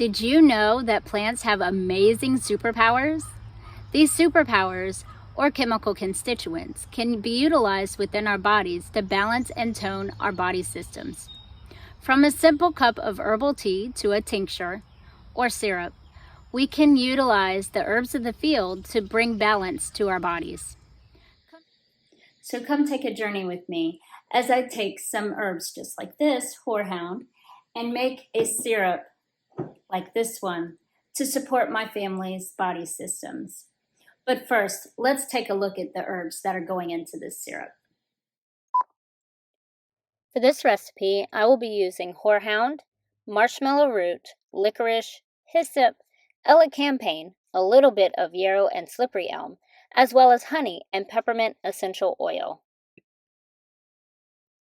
Did you know that plants have amazing superpowers? These superpowers, or chemical constituents, can be utilized within our bodies to balance and tone our body systems. From a simple cup of herbal tea to a tincture or syrup, we can utilize the herbs of the field to bring balance to our bodies. So come take a journey with me as I take some herbs just like this, horehound, and make a syrup like this one to support my family's body systems. But first, let's take a look at the herbs that are going into this syrup. For this recipe, I will be using horehound, marshmallow root, licorice, hyssop, elecampane, a little bit of yarrow and slippery elm, as well as honey and peppermint essential oil.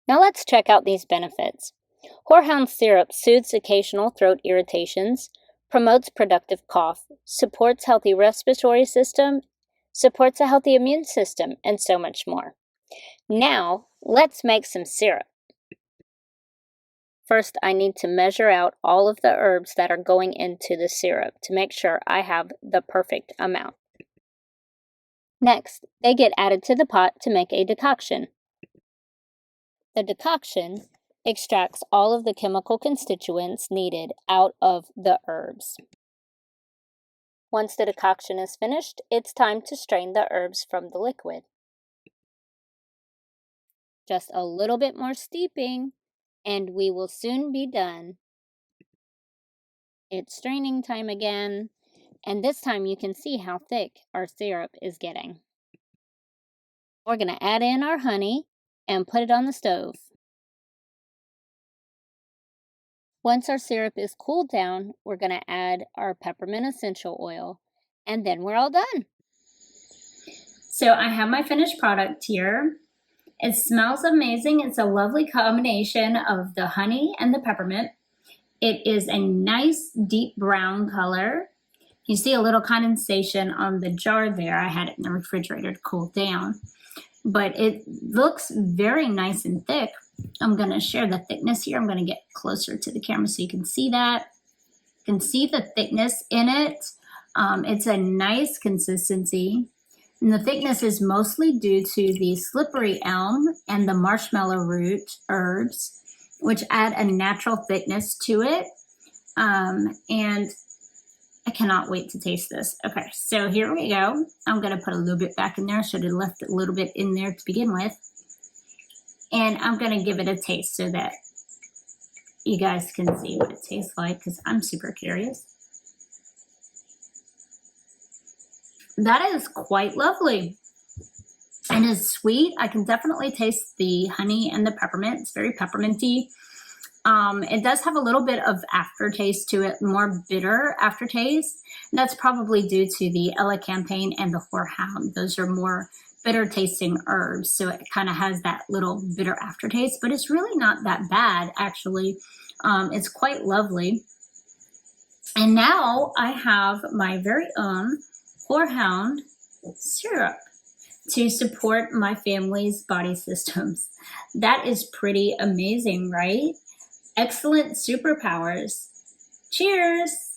Now let's check out these benefits. Horehound syrup soothes occasional throat irritations, promotes productive cough, supports healthy respiratory system, supports a healthy immune system, and so much more. Now, let's make some syrup. First, I need to measure out all of the herbs that are going into the syrup to make sure I have the perfect amount. Next, they get added to the pot to make a decoction. The decoction extracts all of the chemical constituents needed out of the herbs. Once the decoction is finished, it's time to strain the herbs from the liquid. Just a little bit more steeping, and we will soon be done. It's straining time again, and this time you can see how thick our syrup is getting. We're going to add in our honey and put it on the stove. Once our syrup is cooled down, we're going to add our peppermint essential oil, and then we're all done. So I have my finished product here. It smells amazing. It's a lovely combination of the honey and the peppermint. It is a nice deep brown color. You see a little condensation on the jar there. I had it in the refrigerator to cool down. But it looks very nice and thick. I'm going to share the thickness here. I'm going to get closer to the camera so you can see that. You can see the thickness in it. It's a nice consistency. And the thickness is mostly due to the slippery elm and the marshmallow root herbs, which add a natural thickness to it. And I cannot wait to taste this. Okay, so here we go. I'm going to put a little bit back in there. I should have left a little bit in there to begin with. And I'm going to give it a taste so that you guys can see what it tastes like, because I'm super curious. That is quite lovely. And it's sweet. I can definitely taste the honey and the peppermint. It's very pepperminty. It does have a little bit of aftertaste to it, more bitter aftertaste. And that's probably due to the elecampane and the horehound. Those are more bitter tasting herbs. So it kind of has that little bitter aftertaste, but it's really not that bad, actually. It's quite lovely. And now I have my very own horehound syrup to support my family's body systems. That is pretty amazing, right? Excellent superpowers. Cheers!